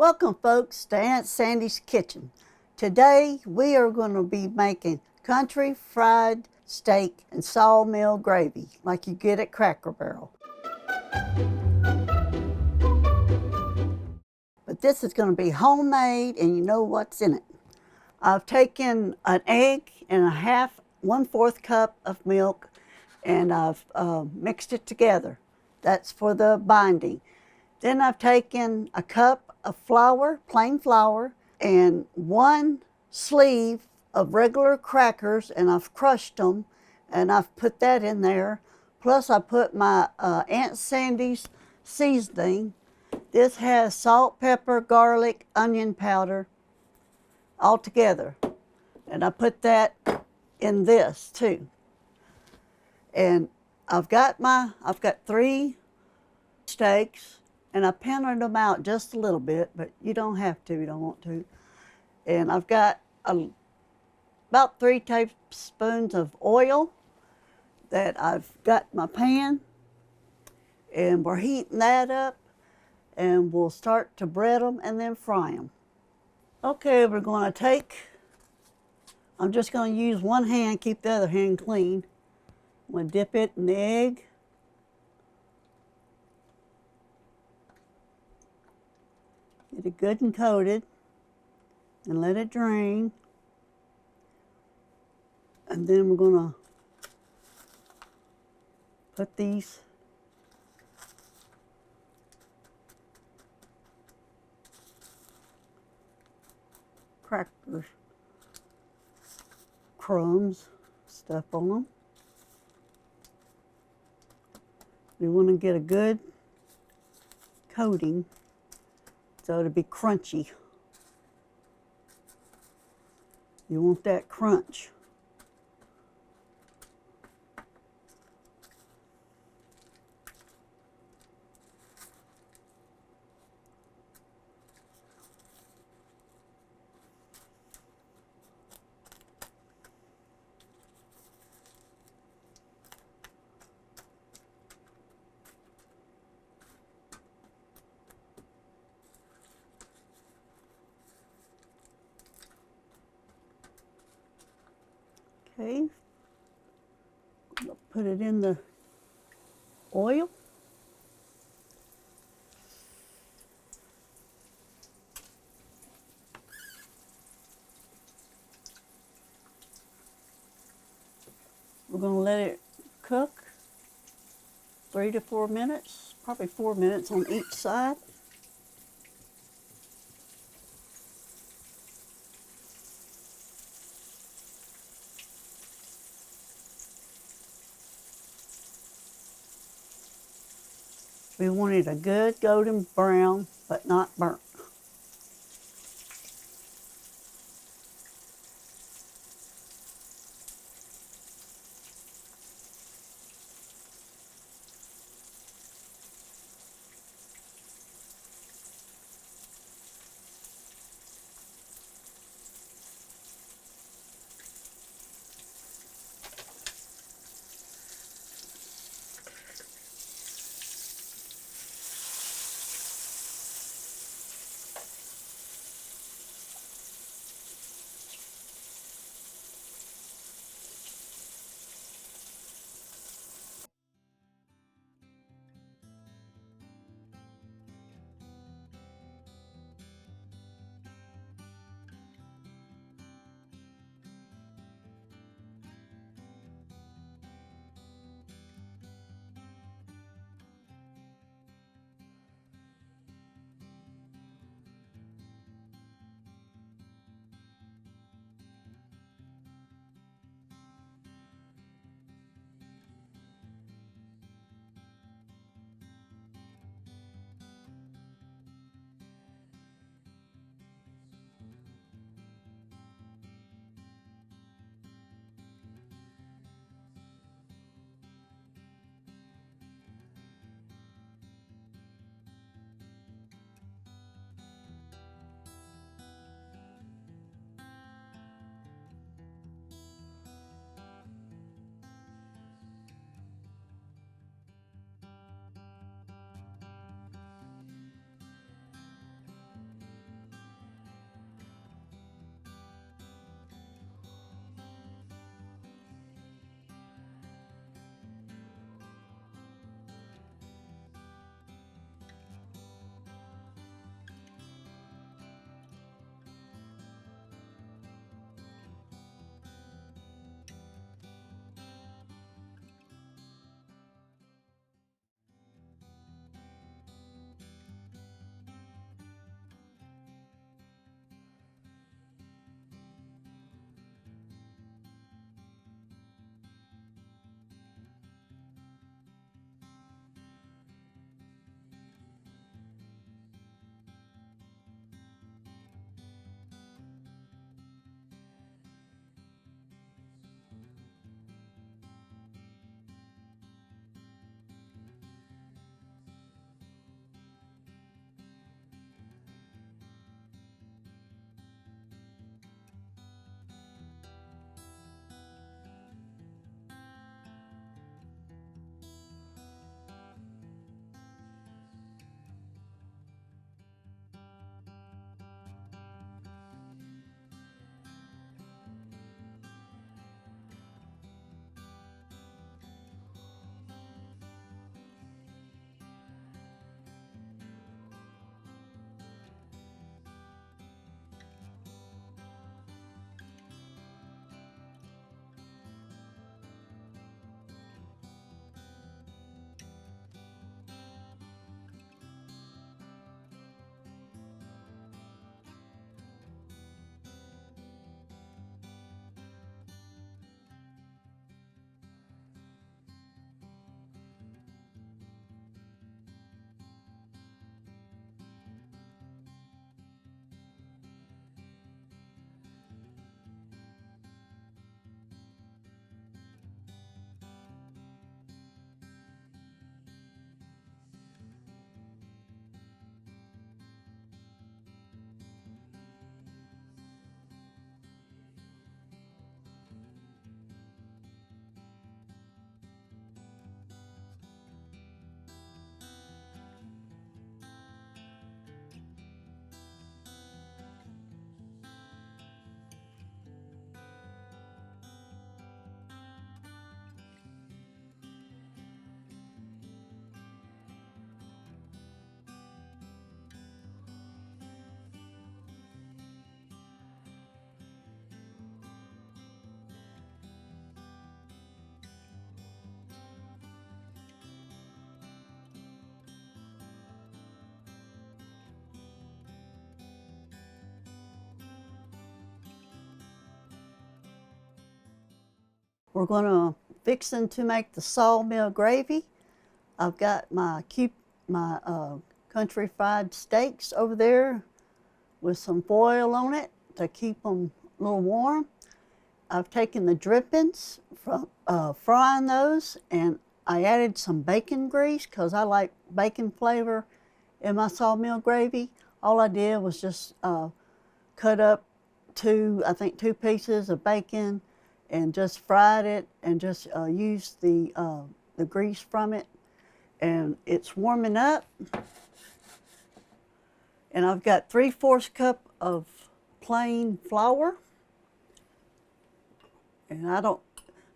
Welcome folks to Aunt Sandy's Kitchen. Today we are going to be making country fried steak and sawmill gravy like you get at Cracker Barrel. But this is going to be homemade and you know what's in it. I've taken an egg and 1/4 cup of milk and I've mixed it together. That's for the binding. Then I've taken a cup of flour, plain flour, and 1 sleeve of regular crackers, and I've crushed them, and I've put that in there. Plus I put my Aunt Sandy's seasoning. This has salt, pepper, garlic, onion powder, all together. And I put that in this too. And I've got 3 steaks, and I pounded them out just a little bit, but you don't have to, you don't want to. And I've got about 3 tablespoons of oil that I've got in my pan, and we're heating that up, and we'll start to bread them and then fry them. Okay, we're going to I'm just going to use one hand, keep the other hand clean. I'm going to dip it in the egg. Get it good and coated and let it drain. And then we're going to put these crackers, crumbs, stuff on them. We want to get a good coating so it'll be crunchy. You want that crunch. Okay, put it in the oil. We're going to let it cook 3 to 4 minutes, probably 4 minutes on each side. We want it a good golden brown, but not burnt. We're going to fixing to make the sawmill gravy. I've got my country fried steaks over there with some foil on it to keep them a little warm. I've taken the drippings from frying those, and I added some bacon grease because I like bacon flavor in my sawmill gravy. All I did was just cut up two pieces of bacon and just fried it and just used the grease from it. And it's warming up. And I've got 3/4 cup of plain flour. And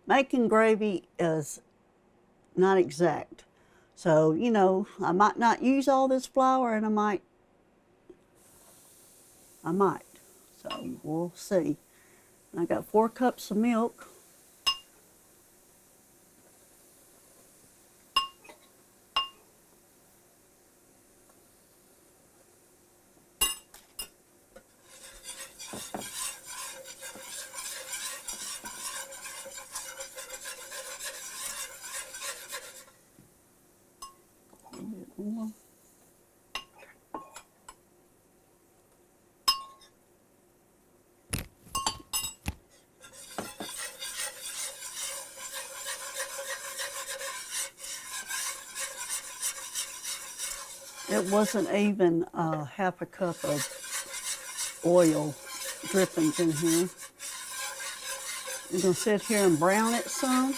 making gravy is not exact. So, you know, I might not use all this flour, and I might. So we'll see. And I got 4 cups of milk. A bit more. It wasn't even 1/2 cup of oil drippings in here. I'm going to sit here and brown it some.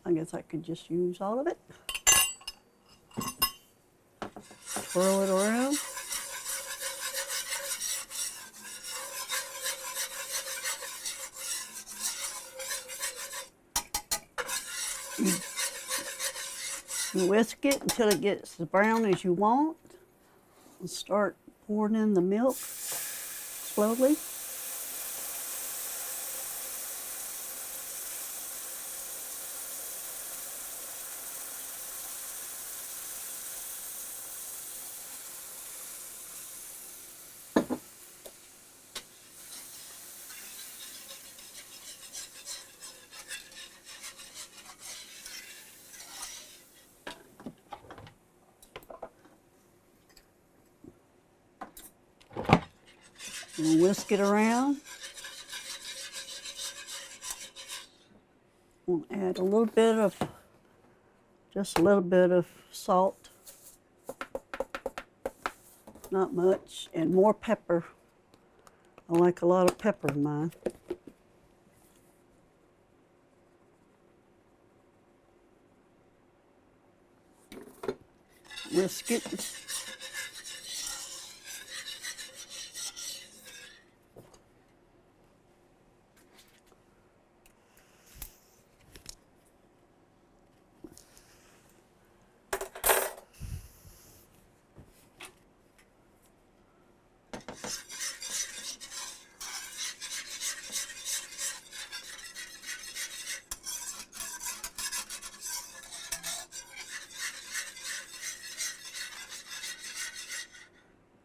I guess I could just use all of it. Twirl it around. You whisk it until it gets as brown as you want. And start pouring in the milk slowly. And whisk it around. We'll add a little bit of, just a little bit of salt. Not much, and more pepper. I like a lot of pepper in mine. Whisk it.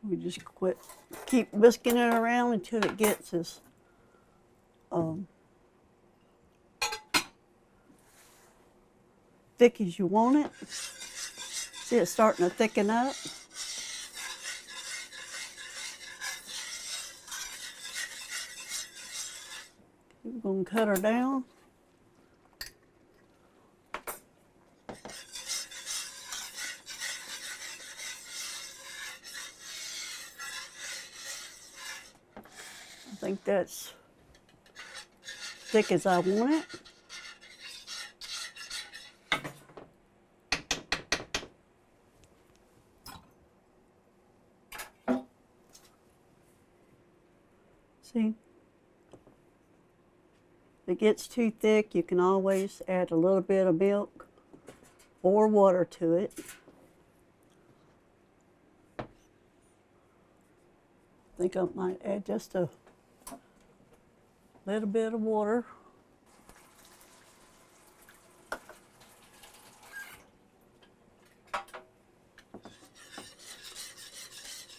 We just keep whisking it around until it gets as thick as you want it. See, it's starting to thicken up. We're going to cut her down. I think that's thick as I want it. See? If it gets too thick, you can always add a little bit of milk or water to it. I think I might add just a little bit of water.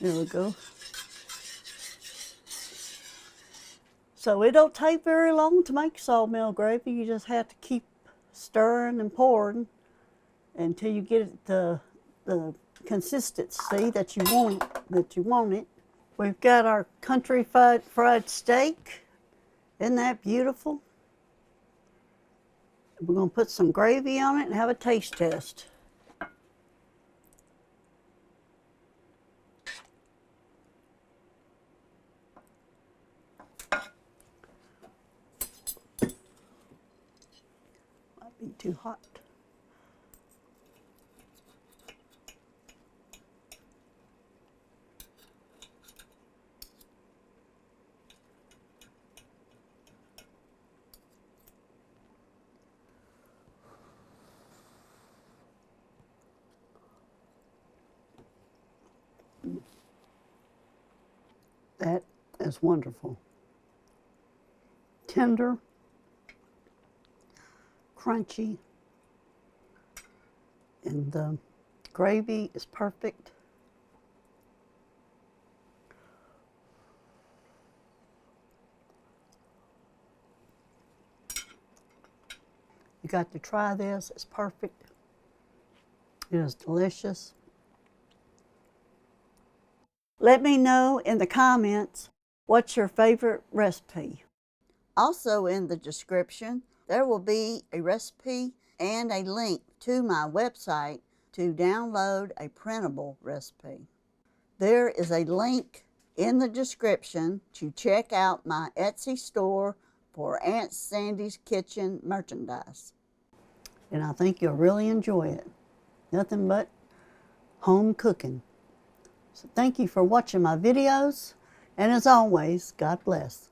There we go. So it don't take very long to make sawmill gravy. You just have to keep stirring and pouring until you get it the consistency that you want it. We've got our country fried steak. Isn't that beautiful? We're going to put some gravy on it and have a taste test. Might be too hot. That is wonderful. Tender, crunchy, and the gravy is perfect. You got to try this, it's perfect. It is delicious. Let me know in the comments what's your favorite recipe. Also in the description, there will be a recipe and a link to my website to download a printable recipe. There is a link in the description to check out my Etsy store for Aunt Sandy's Kitchen merchandise. And I think you'll really enjoy it. Nothing but home cooking. So thank you for watching my videos, and as always, God bless.